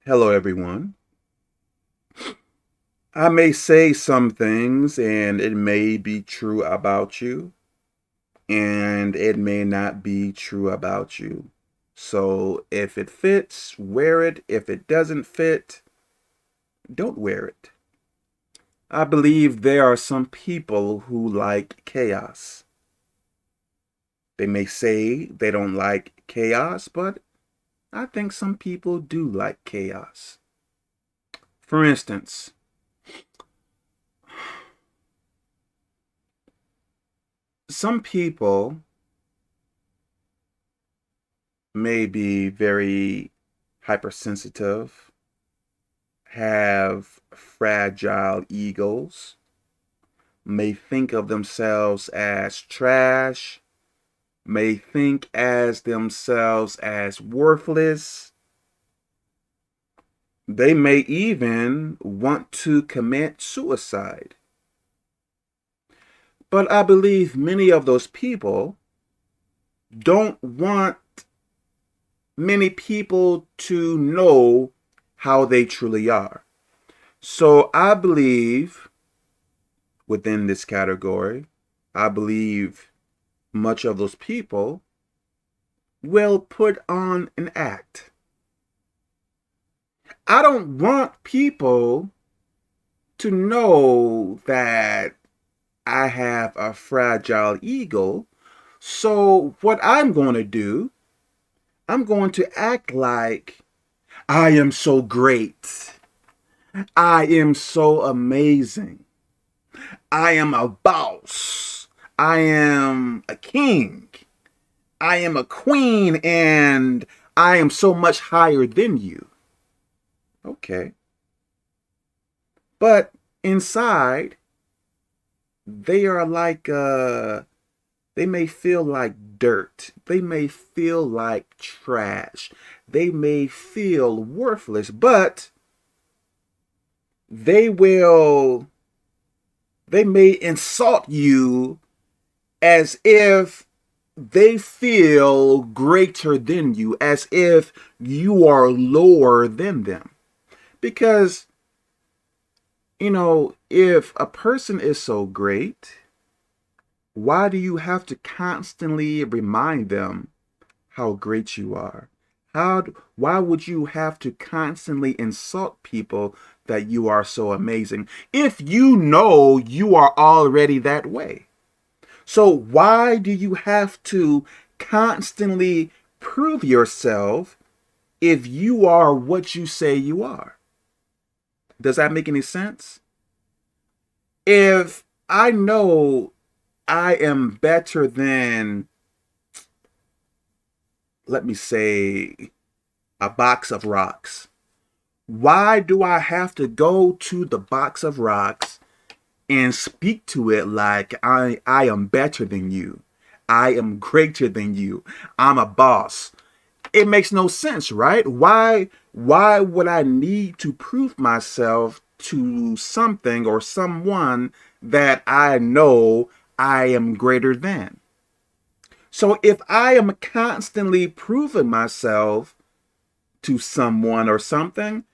Hello, everyone. I may say some things and it may be true about you, and it may not be true about you. So if it fits, wear it. If it doesn't fit, don't wear it. I believe there are some people who like chaos. They may say they don't like chaos, but I think some people do like chaos. For instance, some people may be very hypersensitive, have fragile egos, may think of themselves as trash, may think as themselves as worthless. They may even want to commit suicide. But I believe many of those people don't want many people to know how they truly are. So I believe within this category, I believe much of those people will put on an act. I don't want people to know that I have a fragile ego. So what I'm going to do, I'm going to act like I am so great. I am so amazing. I am a boss. I am a king. I am a queen and I am so much higher than you. Okay. But inside, they are like, they may feel like dirt. They may feel like trash. They may feel worthless, but they will, they may insult you as if they feel greater than you, as if you are lower than them. Because, if a person is so great, why do you have to constantly remind them how great you are? Why would you have to constantly insult people that you are so amazing if you know you are already that way? So why do you have to constantly prove yourself if you are what you say you are? Does that make any sense? If I know I am better than, let me say, a box of rocks, why do I have to go to the box of rocks and speak to it like I am better than you? I am greater than you. I'm a boss. It makes no sense, right? Why would I need to prove myself to something or someone that I know I am greater than? So if I am constantly proving myself to someone or something,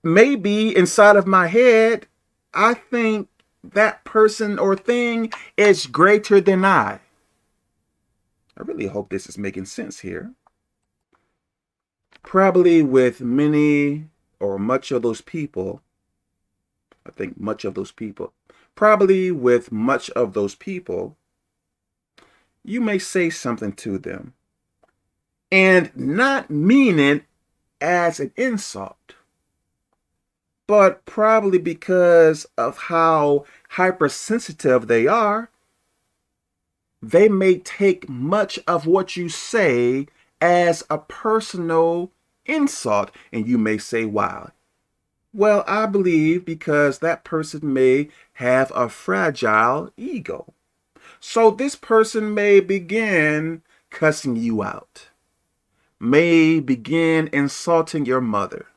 maybe inside of my head, I think that person or thing is greater than I. I really hope this is making sense here. Probably with many or much of those people, I think much of those people, probably with much of those people, you may say something to them and not mean it as an insult, but probably because of how hypersensitive they are, they may take much of what you say as a personal insult. And you may say, wow. Well, I believe because that person may have a fragile ego. So this person may begin cussing you out, may begin insulting your mother,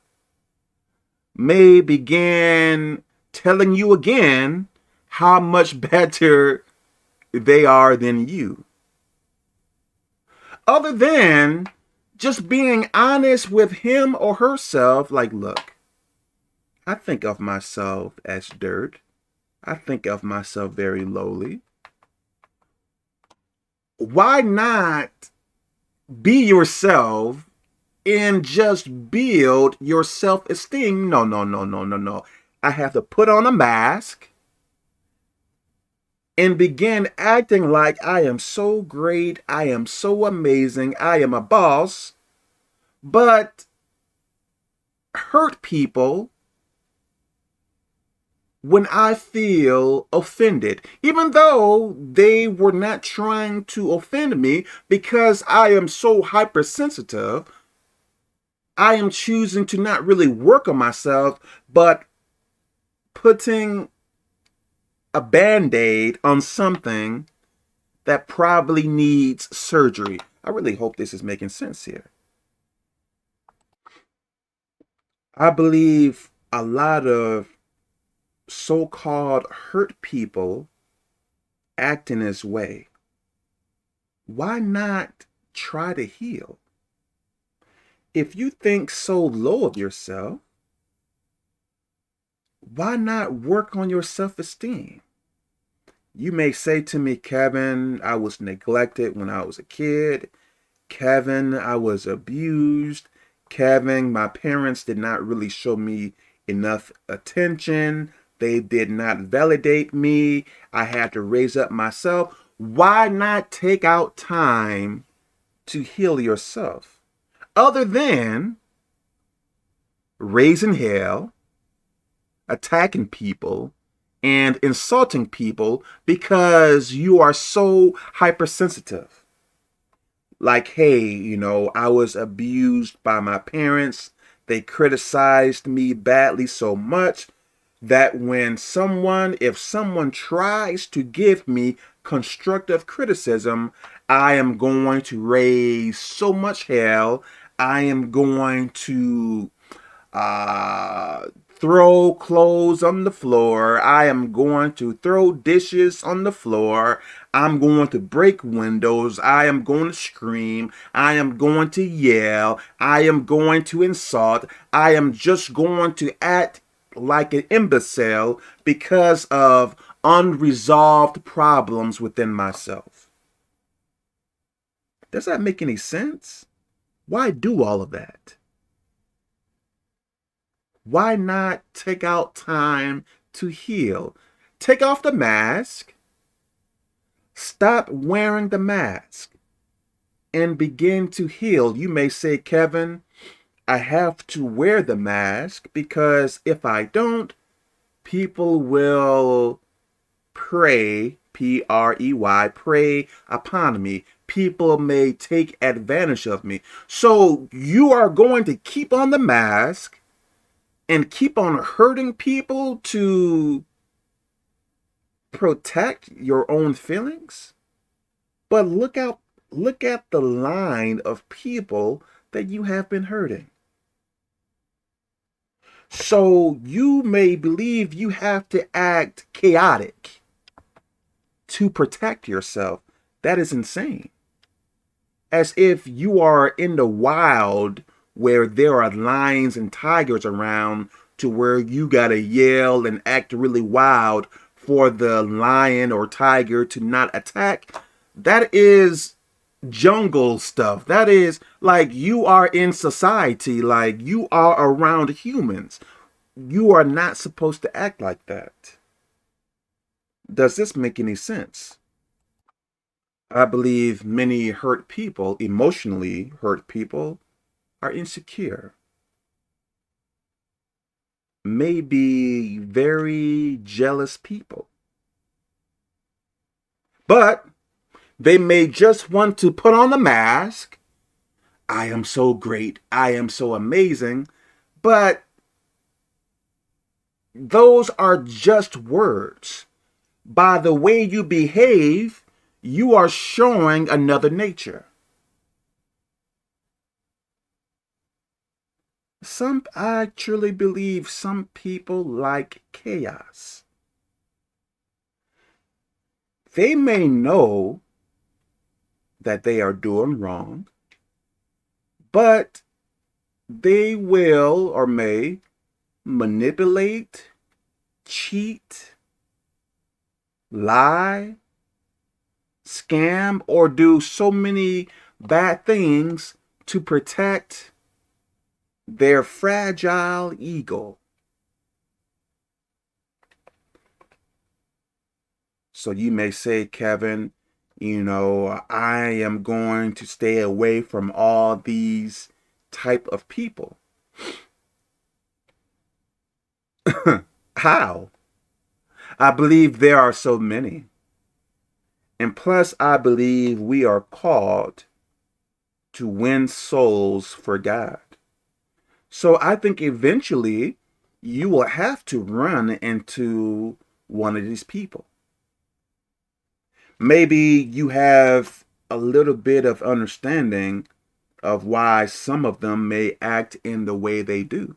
may begin telling you again how much better they are than you. Other than just being honest with him or herself, like, look, I think of myself as dirt. I think of myself very lowly. Why not be yourself and just build your self-esteem? No, no, no, no, no, no. I have to put on a mask and begin acting like I am so great, I am so amazing, I am a boss, but hurt people when I feel offended, even though they were not trying to offend me, because I am so hypersensitive. I am choosing to not really work on myself, but putting a band-aid on something that probably needs surgery. I really hope this is making sense here. I believe a lot of so-called hurt people act in this way. Why not try to heal? If you think so low of yourself, why not work on your self-esteem? You may say to me, Kevin, I was neglected when I was a kid. Kevin, I was abused. Kevin, my parents did not really show me enough attention. They did not validate me. I had to raise up myself. Why not take out time to heal yourself? Other than raising hell, attacking people, and insulting people because you are so hypersensitive. Like, hey, I was abused by my parents. They criticized me badly so much that if someone tries to give me constructive criticism, I am going to raise so much hell. I am going to uh, throw clothes on the floor. I am going to throw dishes on the floor. I'm going to break windows. I am going to scream. I am going to yell. I am going to insult. I am just going to act like an imbecile because of unresolved problems within myself. Does that make any sense? Why do all of that? Why not take out time to heal? Take off the mask, stop wearing the mask, and begin to heal. You may say, Kevin, I have to wear the mask because if I don't, people will prey upon me. People may take advantage of me. So you are going to keep on the mask and keep on hurting people to protect your own feelings? But look at the line of people that you have been hurting. So you may believe you have to act chaotic to protect yourself. That is insane. As if you are in the wild where there are lions and tigers around to where you gotta yell and act really wild for the lion or tiger to not attack. That is jungle stuff. That is like you are in society, like you are around humans. You are not supposed to act like that. Does this make any sense? I believe many hurt people, emotionally hurt people, are insecure, may be very jealous people. But they may just want to put on a mask. I am so great. I am so amazing. But those are just words. By the way you behave, you are showing another nature. I truly believe some people like chaos. They may know that they are doing wrong, but they will or may manipulate, cheat, lie, scam, or do so many bad things to protect their fragile ego. So you may say, Kevin, I am going to stay away from all these type of people. How? I believe there are so many. And plus, I believe we are called to win souls for God. So I think eventually you will have to run into one of these people. Maybe you have a little bit of understanding of why some of them may act in the way they do.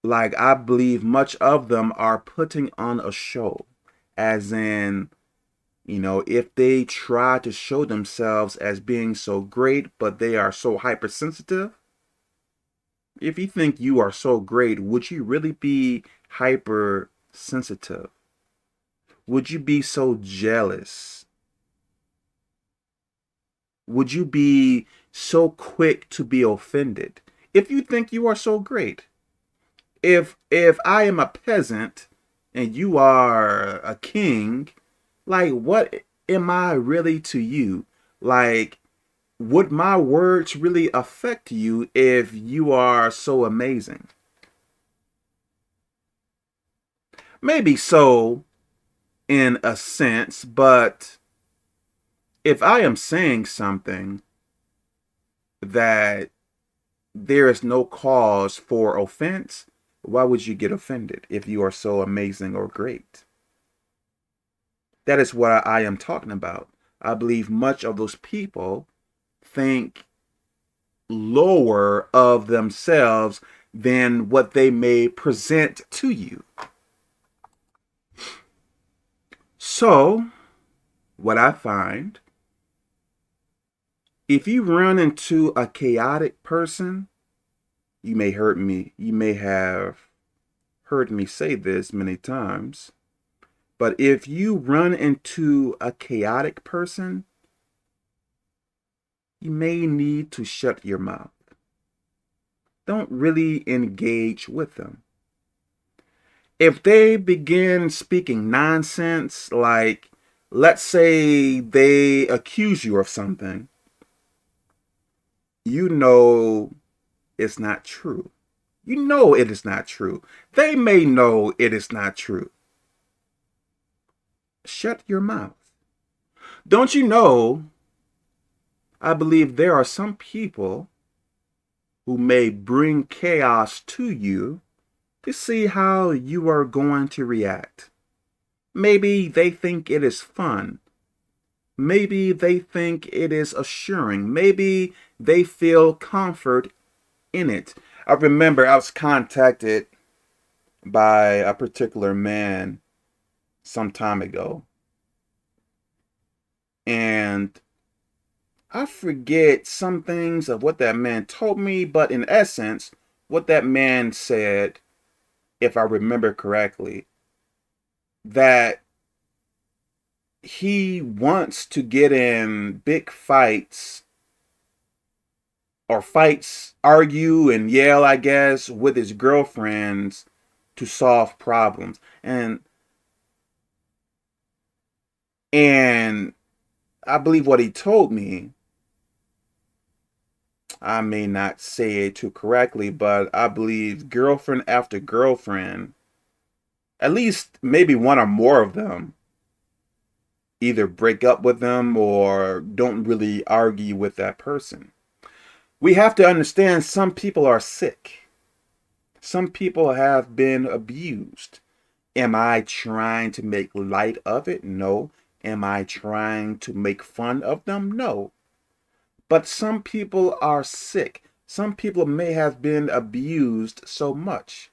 Like, I believe much of them are putting on a show, as in, if they try to show themselves as being so great, but they are so hypersensitive. If you think you are so great, would you really be hypersensitive? Would you be so jealous? Would you be so quick to be offended if you think you are so great? If I am a peasant and you are a king, like, what am I really to you? Like, would my words really affect you if you are so amazing? Maybe so, in a sense, but if I am saying something that there is no cause for offense, why would you get offended if you are so amazing or great? That is what I am talking about. I believe much of those people think lower of themselves than what they may present to you. So, what I find, if you run into a chaotic person, you may have heard me say this many times, but if you run into a chaotic person, you may need to shut your mouth. Don't really engage with them. If they begin speaking nonsense, like, let's say they accuse you of something, you know it's not true. You know it is not true. They may know it is not true. Shut your mouth. Don't you know, I believe there are some people who may bring chaos to you to see how you are going to react. Maybe they think it is fun. Maybe they think it is assuring. Maybe they feel comfort in it. I remember I was contacted by a particular man some time ago. And I forget some things of what that man told me, but in essence, what that man said, if I remember correctly, that he wants to get in big fights or fights, argue and yell, I guess, with his girlfriends to solve problems. And I believe what he told me, I may not say it too correctly, but I believe girlfriend after girlfriend, at least maybe one or more of them, either break up with them or don't really argue with that person. We have to understand some people are sick. Some people have been abused. Am I trying to make light of it? No. Am I trying to make fun of them? No. But some people are sick. Some people may have been abused so much.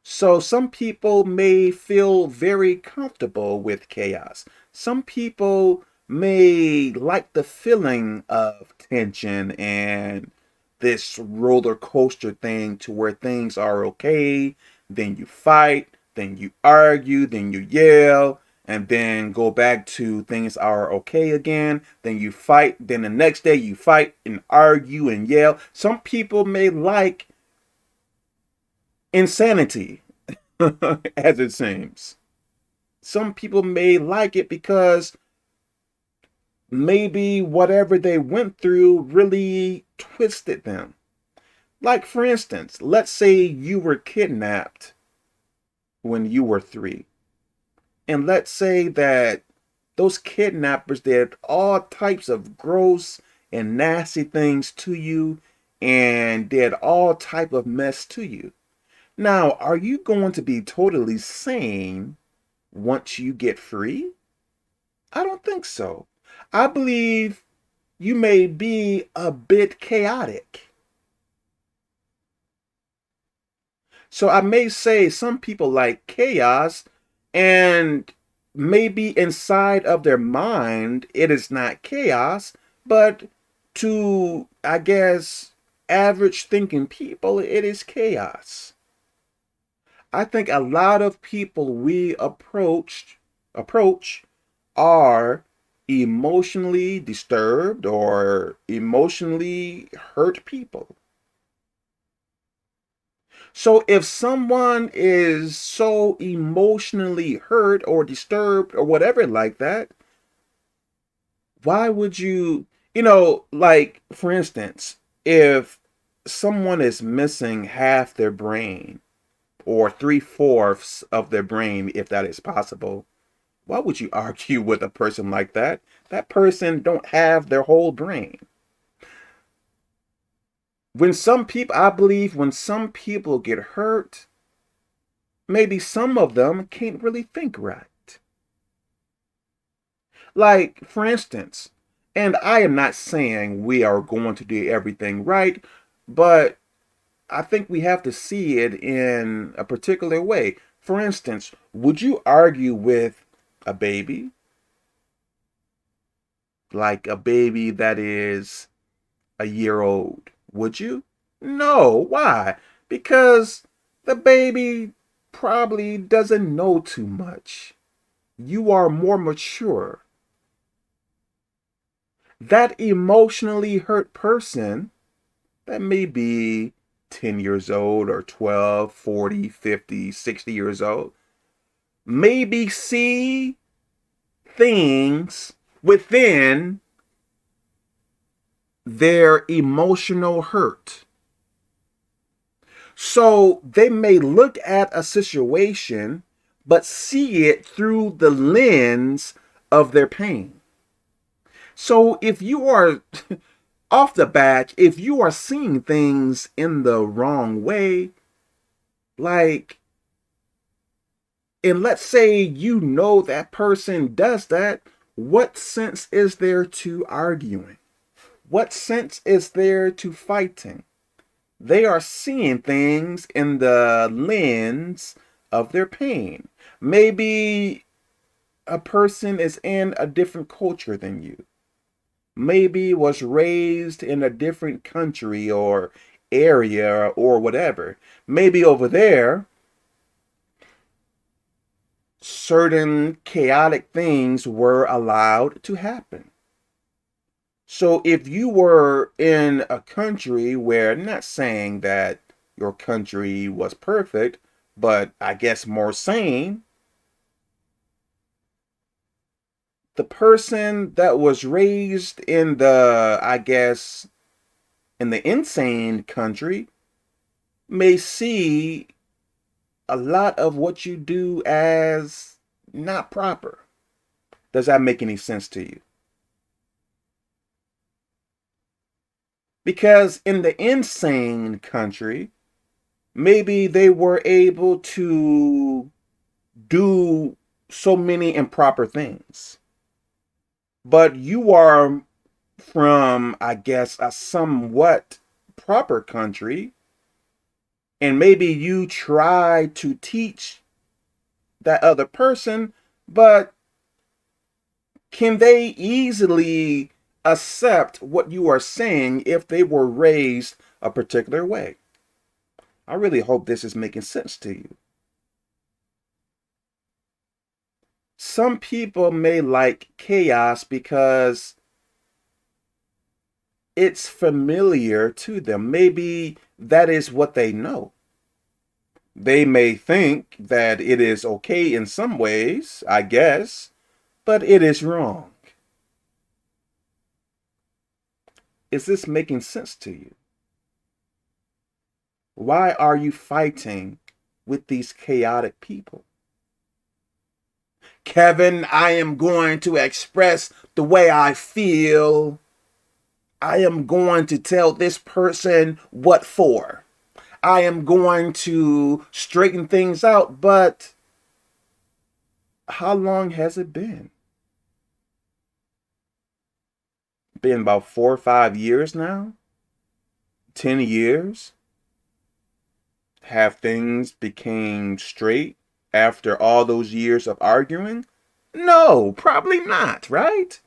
So some people may feel very comfortable with chaos. Some people may like the feeling of tension and this roller coaster thing to where things are okay, then you fight, then you argue, then you yell, and then go back to things are okay again, then you fight, then the next day you fight and argue and yell. Some people may like insanity, as it seems. Some people may like it because maybe whatever they went through really twisted them. Like, for instance, let's say you were kidnapped when you were 3. And let's say that those kidnappers did all types of gross and nasty things to you and did all type of mess to you. Now, are you going to be totally sane once you get free? I don't think so. I believe you may be a bit chaotic. So I may say some people like chaos, and maybe inside of their mind it is not chaos, but to, I guess, average thinking people, it is chaos. I think a lot of people we approach are emotionally disturbed or emotionally hurt people. So if someone is so emotionally hurt or disturbed or whatever like that, why would you, like for instance, if someone is missing half their brain or 3/4 of their brain, if that is possible, why would you argue with a person like that? That person don't have their whole brain. When some people, I believe when some people get hurt, maybe some of them can't really think right. Like, for instance, and I am not saying we are going to do everything right, but I think we have to see it in a particular way. For instance, would you argue with a baby? Like a baby that is a year old? Would you? No. Why? Because the baby probably doesn't know too much. You are more mature. That emotionally hurt person that may be 10 years old or 12, 40, 50, 60 years old maybe see things within their emotional hurt. So they may look at a situation but see it through the lens of their pain. So if you are off the bat, if you are seeing things in the wrong way, like, and let's say that person does that, what sense is there to arguing? What sense is there to fighting? They are seeing things in the lens of their pain. Maybe a person is in a different culture than you. Maybe was raised in a different country or area or whatever. Maybe over there, certain chaotic things were allowed to happen. So if you were in a country where, not saying that your country was perfect, but I guess more sane, the person that was raised in the, I guess, in the insane country may see a lot of what you do as not proper. Does that make any sense to you? Because in the insane country, maybe they were able to do so many improper things. But you are from, I guess, a somewhat proper country, and maybe you try to teach that other person, but Can they easily accept what you are saying if they were raised a particular way? I really hope this is making sense to you. Some people may like chaos because it's familiar to them. Maybe that is what they know. They may think that it is okay in some ways, I guess, but it is wrong. Is this making sense to you? Why are you fighting with these chaotic people? Kevin, I am going to express the way I feel. I am going to tell this person what for. I am going to straighten things out, but how long has it been? Been about 4 or 5 years now? 10 years? Have things became straight after all those years of arguing? No, probably not, right?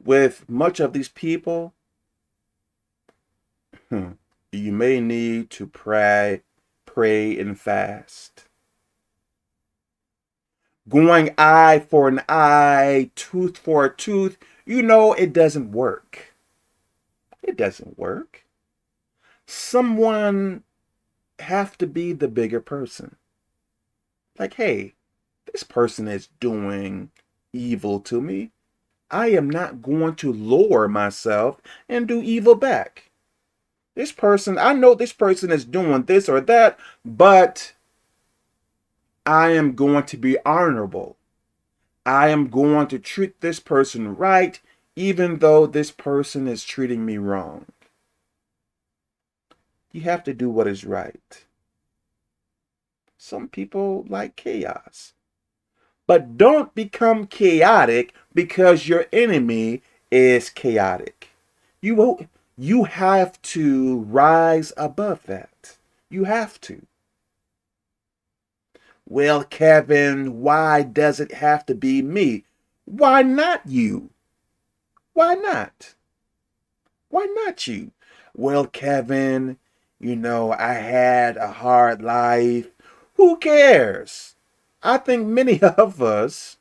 With much of these people, you may need to pray and fast. Going eye for an eye, tooth for a tooth, it doesn't work. It doesn't work. Someone have to be the bigger person. Like, hey, this person is doing evil to me. I am not going to lower myself and do evil back. This person, I know this person is doing this or that, but I am going to be honorable. I am going to treat this person right, even though this person is treating me wrong. You have to do what is right. Some people like chaos. But don't become chaotic because your enemy is chaotic. You have to rise above that. You have to. Well, Kevin, why does it have to be me? Why not you? Why not? Why not you? Well, Kevin, I had a hard life. Who cares? I think many of us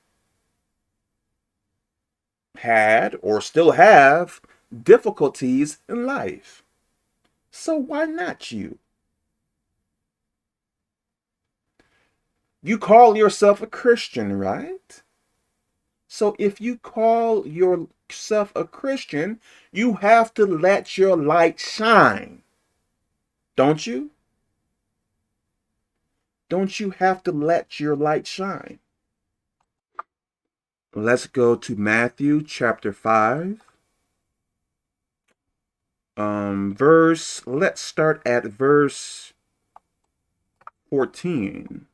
had or still have difficulties in life. So why not you? You call yourself a Christian, right? So if you call yourself a Christian, you have to let your light shine. Don't you? Don't you have to let your light shine? Let's go to Matthew chapter 5. Let's start at verse 14,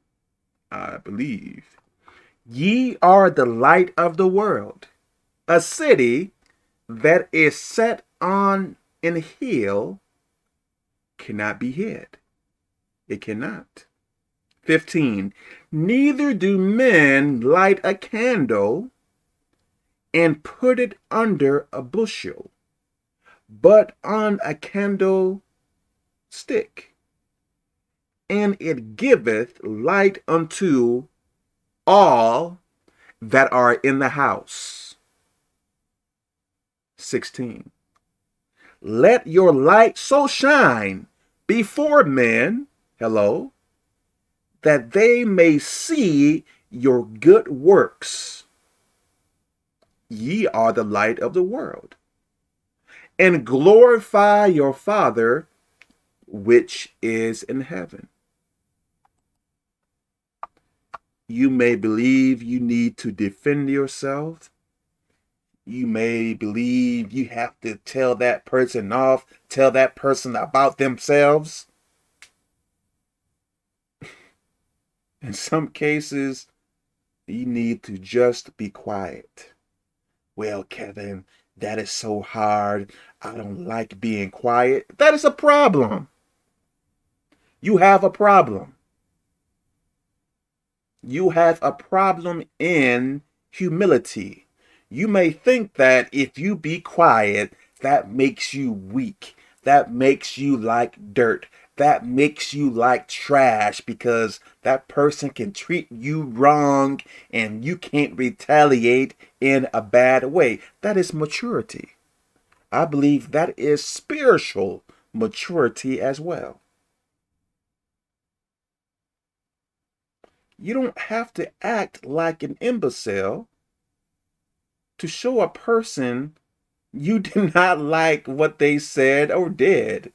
I believe. Ye are the light of the world. A city that is set on an hill cannot be hid. It cannot. 15. Neither do men light a candle and put it under a bushel, but on a candlestick, and it giveth light unto all that are in the house. 16. Let your light so shine before men, hello, that they may see your good works. Ye are the light of the world. And glorify your Father which is in heaven. You may believe you need to defend yourself. You may believe you have to tell that person off, tell that person about themselves. In some cases, you need to just be quiet. Well, Kevin, that is so hard. I don't like being quiet. That is a problem. You have a problem. You have a problem in humility. You may think that if you be quiet, that makes you weak. That makes you like dirt. That makes you like trash because that person can treat you wrong and you can't retaliate in a bad way. That is maturity. I believe that is spiritual maturity as well. You don't have to act like an imbecile to show a person you did not like what they said or did.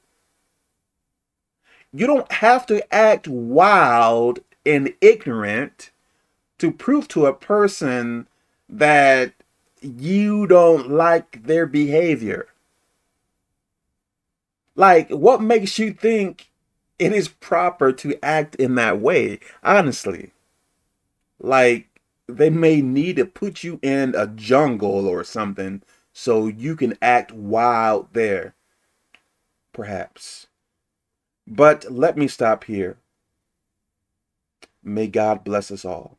You don't have to act wild and ignorant to prove to a person that you don't like their behavior. Like, what makes you think it is proper to act in that way? Honestly, like, they may need to put you in a jungle or something so you can act wild there, perhaps. But let me stop here. May God bless us all.